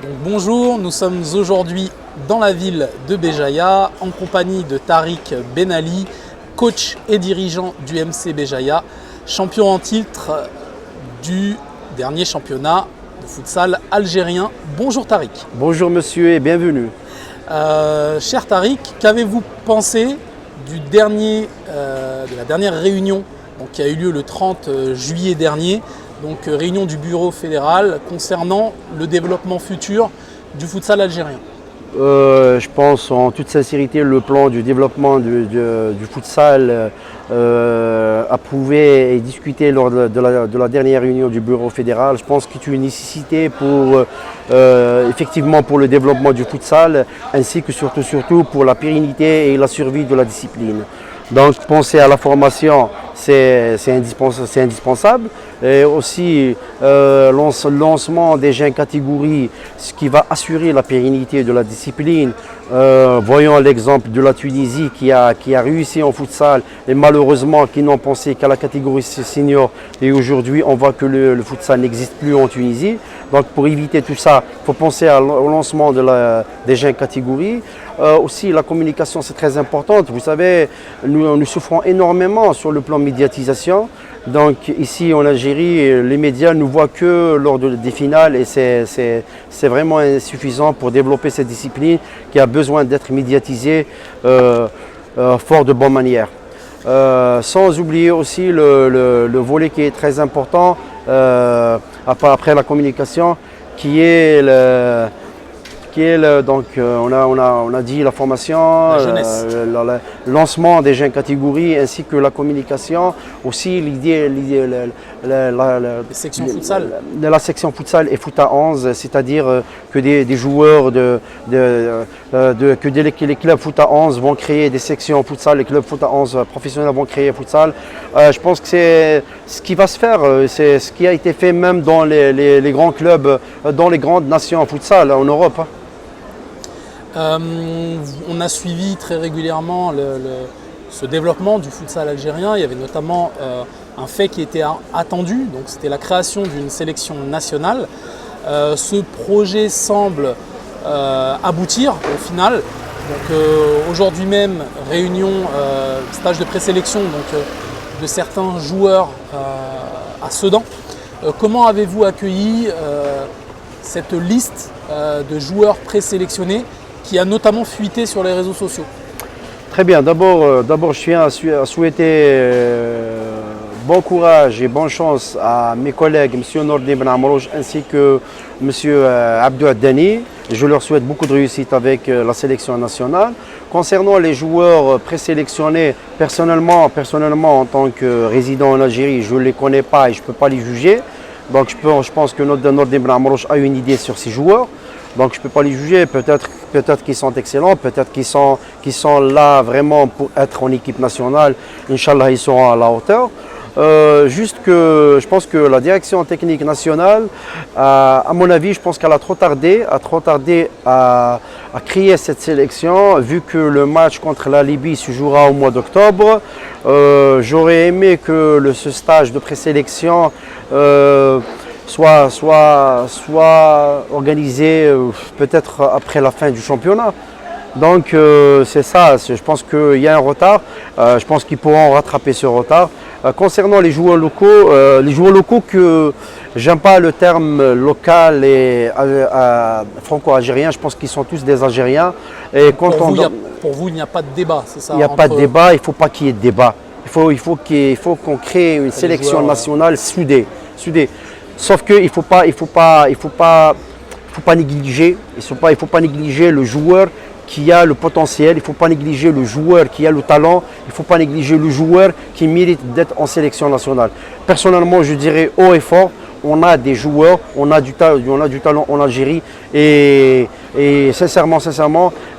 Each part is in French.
Donc, bonjour, nous sommes aujourd'hui dans la ville de Béjaïa en compagnie de Tariq Benali, coach et dirigeant du MC Béjaïa, champion en titre du dernier championnat de futsal algérien. Bonjour Tariq. Bonjour monsieur et bienvenue. Cher Tariq, qu'avez-vous pensé de la dernière réunion qui a eu lieu le 30 juillet dernier, donc réunion du bureau fédéral concernant le développement futur du futsal algérien? Je pense en toute sincérité le plan du développement du futsal approuvé et discuté lors de la dernière réunion du bureau fédéral, je pense qu'il est une nécessité pour effectivement pour le développement du futsal ainsi que surtout pour la pérennité et la survie de la discipline. Donc penser à la formation, c'est indispensable. Et aussi le lancement des jeunes catégories, ce qui va assurer la pérennité de la discipline. Voyons l'exemple de la Tunisie qui a réussi en futsal et malheureusement qui n'ont pensé qu'à la catégorie senior. Et aujourd'hui, on voit que le futsal n'existe plus en Tunisie. Donc pour éviter tout ça, il faut penser au lancement des jeunes catégories. Aussi, la communication, c'est très importante. Vous savez, nous souffrons énormément sur le plan médiatisation. Donc ici en Algérie, les médias ne voient que lors des finales et c'est vraiment insuffisant pour développer cette discipline qui a besoin d'être médiatisée fort de bonne manière. Sans oublier aussi le volet qui est très important après la communication, qui est donc on a dit la formation, le lancement des jeunes catégories ainsi que la communication, aussi l'idée de la section futsal et foot à 11, c'est-à-dire que des joueurs que les clubs foot à 11 vont créer des sections futsal, les clubs foot à 11 professionnels vont créer futsal. Je pense que c'est ce qui va se faire, c'est ce qui a été fait même dans les grands clubs, dans les grandes nations futsal en Europe. On a suivi très régulièrement ce développement du futsal algérien. Il y avait notamment un fait qui était attendu, donc c'était la création d'une sélection nationale. Ce projet semble aboutir au final. Donc aujourd'hui même, réunion, stage de présélection de certains joueurs à Sedan. Comment avez-vous accueilli cette liste de joueurs présélectionnés qui a notamment fuité sur les réseaux sociaux? Très bien, d'abord je tiens à souhaiter bon courage et bonne chance à mes collègues M. Nordin Ben Amrouche ainsi que M. Abdou Addani. Je leur souhaite beaucoup de réussite avec la sélection nationale. Concernant les joueurs présélectionnés, personnellement en tant que résident en Algérie, je ne les connais pas et je ne peux pas les juger. Donc je pense que Nordin Ben Amrouche a une idée sur ces joueurs. Donc je ne peux pas les juger, peut-être qu'ils sont excellents, peut-être qu'ils sont là vraiment pour être en équipe nationale. Inch'Allah, ils seront à la hauteur. Juste que je pense que la direction technique nationale, à mon avis, je pense qu'elle a trop tardé à créer cette sélection, vu que le match contre la Libye se jouera au mois d'octobre. J'aurais aimé que ce stage de présélection soit organisé peut-être après la fin du championnat. Donc c'est ça, je pense qu'il y a un retard, je pense qu'ils pourront rattraper ce retard. Concernant les joueurs locaux que j'aime pas le terme local et franco-algérien, je pense qu'ils sont tous des Algériens. Et pour vous, il n'y a pas de débat, c'est ça? Il n'y a pas de débat, il ne faut pas qu'il y ait de débat. Il faut qu'on crée une sélection nationale soudée. Sauf qu'il ne faut pas négliger le joueur qui a le potentiel, il ne faut pas négliger le joueur qui a le talent, il ne faut pas négliger le joueur qui mérite d'être en sélection nationale. Personnellement, je dirais haut et fort, on a des joueurs, on a du talent en Algérie et sincèrement,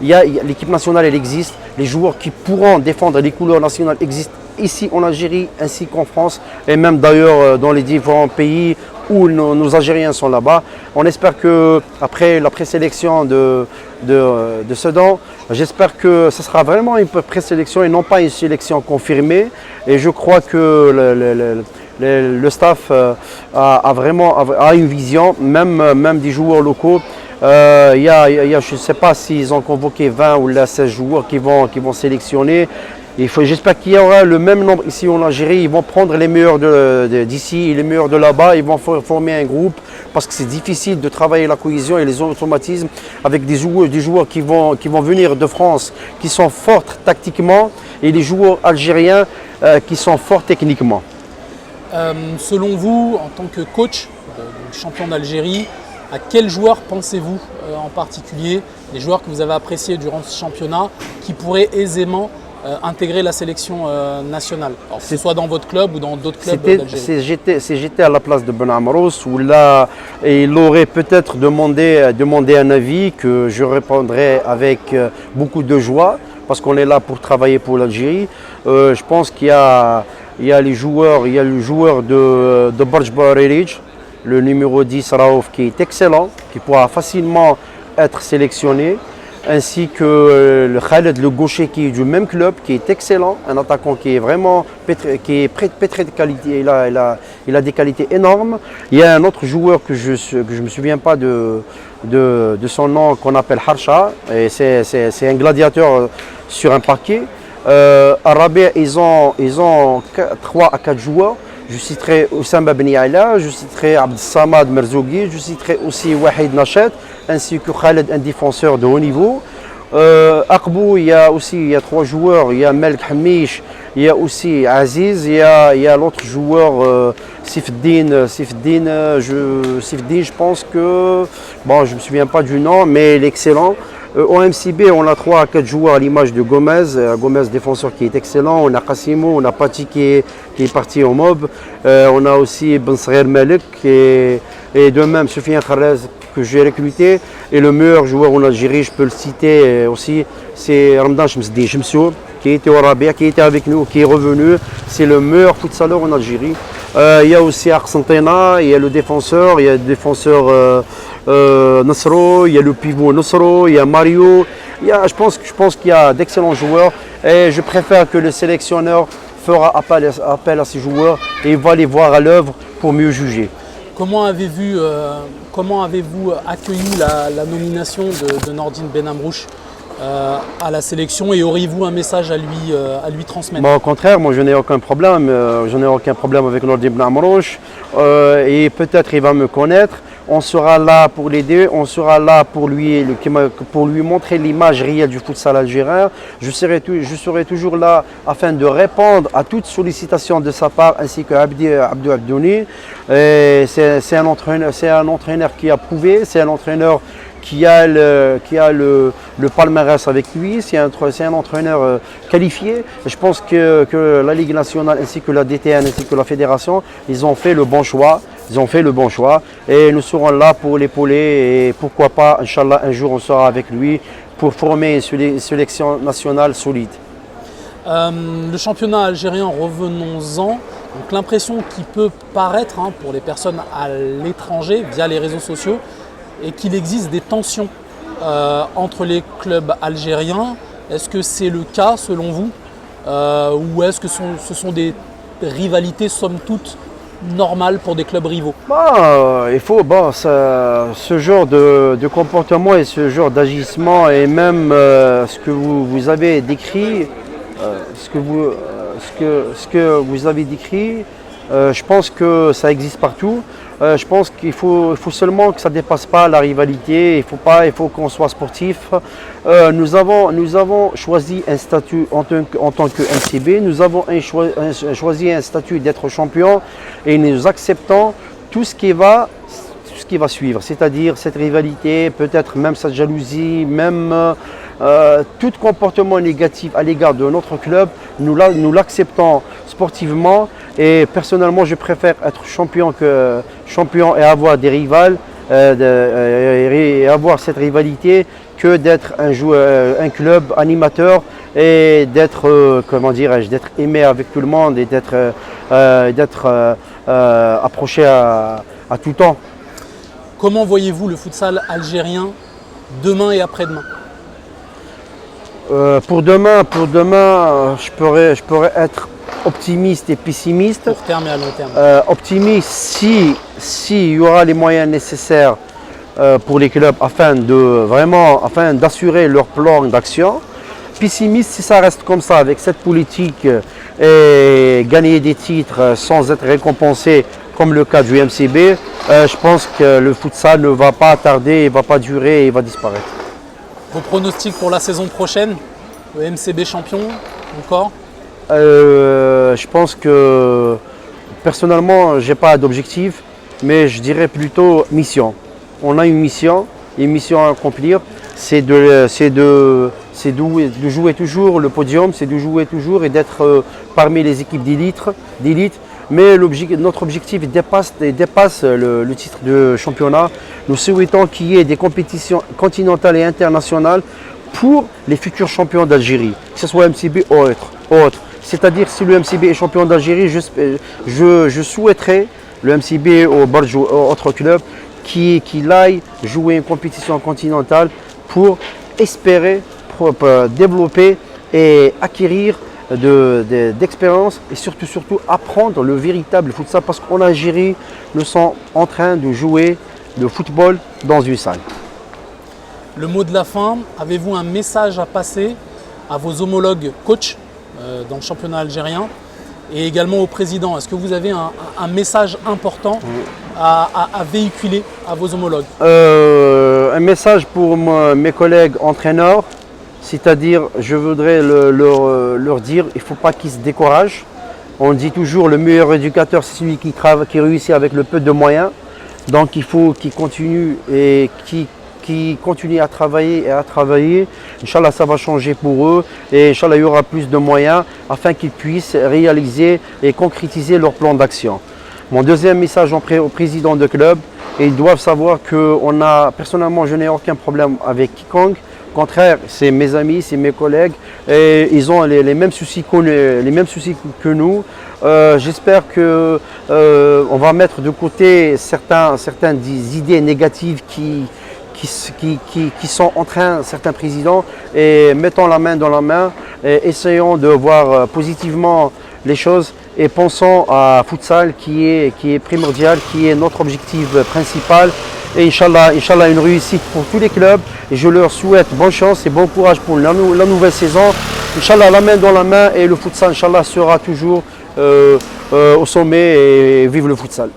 l'équipe nationale elle existe, les joueurs qui pourront défendre les couleurs nationales existent ici en Algérie ainsi qu'en France et même d'ailleurs dans les différents pays où nos Algériens sont là-bas. On espère qu'après la présélection de Sedan, j'espère que ce sera vraiment une présélection et non pas une sélection confirmée. Et je crois que le staff a une vision, même des joueurs locaux. Je ne sais pas s'ils ont convoqué 20 ou là 16 joueurs qui vont sélectionner. J'espère qu'il y aura le même nombre ici en Algérie. Ils vont prendre les meilleurs d'ici et les meilleurs de là-bas. Ils vont former un groupe parce que c'est difficile de travailler la cohésion et les automatismes avec des joueurs qui vont venir de France, qui sont forts tactiquement, et des joueurs algériens qui sont forts techniquement. Selon vous, en tant que coach du champion d'Algérie, à quels joueurs pensez-vous en particulier, des joueurs que vous avez appréciés durant ce championnat, qui pourraient aisément intégrer la sélection nationale, alors, que ce soit dans votre club ou dans d'autres clubs d'Algérie? Si j'étais à la place de Ben Amrouche, où là, il aurait peut-être demandé un avis que je répondrais avec beaucoup de joie, parce qu'on est là pour travailler pour l'Algérie. Je pense qu'il y a le joueur de Barj Baririj, le numéro 10 Raouf, qui est excellent, qui pourra facilement être sélectionné, ainsi que le Khaled, le gaucher, qui est du même club, qui est excellent, un attaquant qui est vraiment pétré de qualité. Il a des qualités énormes. Il y a un autre joueur que je ne me souviens pas de son nom, qu'on appelle Harsha, et c'est un gladiateur sur un parquet. À Rabia, ils ont 3 à 4 joueurs. Je citerai Oussama Ben Yala, je citerai Abd Samad Merzougui, je citerai aussi Wahid Nachet, ainsi que Khaled, un défenseur de haut niveau. Aqbou, il y a 3 joueurs, il y a Melk Hamish, il y a aussi Aziz, il y a l'autre joueur Sifdin, je pense que, bon, je ne me souviens pas du nom, mais il est excellent. Au MCB, on a 3 à 4 joueurs à l'image de Gomez, défenseur qui est excellent. On a Qassimo, on a Pati qui est parti au MOB. On a aussi Ben Saghir Malik et de même Soufiane Kharez que j'ai recruté. Et le meilleur joueur en Algérie, je peux le citer aussi, c'est Ramadan Chemsou, qui était au Rabia, qui était avec nous, qui est revenu. C'est le meilleur futsaleur en Algérie. Il y a aussi Arsantena, il y a le défenseur, Nasro, il y a le pivot Nasro, il y a Mario. Je pense qu'il y a d'excellents joueurs et je préfère que le sélectionneur fera appel à ces joueurs et va les voir à l'œuvre pour mieux juger. Comment avez-vous accueilli la nomination de Nordine Ben Amrouche à la sélection, et auriez-vous un message à lui transmettre? Au contraire, moi je n'ai aucun problème. Avec Nordine Ben Amrouche et peut-être il va me connaître. On sera là pour l'aider, on sera là pour lui montrer l'image réelle du futsal algérien. Je serai toujours là afin de répondre à toute sollicitation de sa part, ainsi que Abdou Abdouni. C'est un entraîneur qui a prouvé, c'est un entraîneur qui a le palmarès avec lui, c'est un entraîneur qualifié. Je pense que la Ligue nationale ainsi que la DTN ainsi que la fédération, ils ont fait le bon choix. Et nous serons là pour l'épauler, et pourquoi pas, Inch'Allah, un jour on sera avec lui pour former une sélection nationale solide. Le championnat algérien, revenons-en. Donc l'impression qui peut paraître pour les personnes à l'étranger via les réseaux sociaux est qu'il existe des tensions entre les clubs algériens. Est-ce que c'est le cas selon vous, ou est-ce que ce sont des rivalités somme toute normales pour des clubs rivaux? Ce genre de comportement et ce genre d'agissement, et même ce que vous avez décrit, je pense que ça existe partout. Je pense qu'il faut seulement que ça ne dépasse pas la rivalité. Il faut qu'on soit sportif. Nous avons choisi un statut en tant que MCB. Nous avons choisi un statut d'être champion, et nous acceptons tout ce qui va suivre, c'est-à-dire cette rivalité, peut-être même cette jalousie, même tout comportement négatif à l'égard de notre club, nous l'acceptons sportivement. Et personnellement, je préfère être champion et avoir des rivales, et avoir cette rivalité, que d'être un club animateur et d'être aimé avec tout le monde et d'être approché à tout temps. Comment voyez-vous le futsal algérien demain et après-demain? Pour demain, je pourrais être optimiste et pessimiste. Court terme et à long terme. Optimiste, si y aura les moyens nécessaires pour les clubs afin d'assurer leur plan d'action. Pessimiste, si ça reste comme ça avec cette politique et gagner des titres sans être récompensé comme le cas du MCB, je pense que le futsal ne va pas tarder, il ne va pas durer et il va disparaître. Vos pronostics pour la saison prochaine? Le MCB champion encore? Je pense que personnellement, je n'ai pas d'objectif, mais je dirais plutôt mission. On a une mission à accomplir, c'est de jouer toujours le podium, c'est de jouer toujours et d'être parmi les équipes d'élite. Mais notre objectif dépasse le titre de championnat. Nous souhaitons qu'il y ait des compétitions continentales et internationales pour les futurs champions d'Algérie, que ce soit MCB ou autre. C'est-à-dire si le MCB est champion d'Algérie, je souhaiterais le MCB ou Barj ou autre club qu'il aille jouer une compétition continentale pour espérer développer et acquérir d'expérience et surtout apprendre le véritable futsal parce qu'en Algérie, nous sommes en train de jouer le football dans une salle. Le mot de la fin, avez-vous un message à passer à vos homologues coachs dans le championnat algérien et également au président? Est-ce que vous avez un message important à véhiculer à vos homologues? Un message pour mes collègues entraîneurs, c'est-à-dire je voudrais leur dire il ne faut pas qu'ils se découragent. On dit toujours le meilleur éducateur c'est celui qui réussit avec le peu de moyens. Donc il faut qu'ils continuent et qui continuent à travailler. Inch'Allah, ça va changer pour eux et Inch'Allah, il y aura plus de moyens afin qu'ils puissent réaliser et concrétiser leur plan d'action. Mon deuxième message au président de club, ils doivent savoir que personnellement, je n'ai aucun problème avec quiconque. Au contraire, c'est mes amis, c'est mes collègues et ils ont les mêmes soucis que nous. J'espère qu'on va mettre de côté certaines idées négatives qui sont en train, certains présidents, et mettons la main dans la main, et essayons de voir positivement les choses et pensons à futsal qui est primordial, qui est notre objectif principal. Et Inch'Allah, une réussite pour tous les clubs. Et je leur souhaite bonne chance et bon courage pour la nouvelle saison. Inch'Allah, la main dans la main et le futsal, Inch'Allah, sera toujours au sommet et vive le futsal.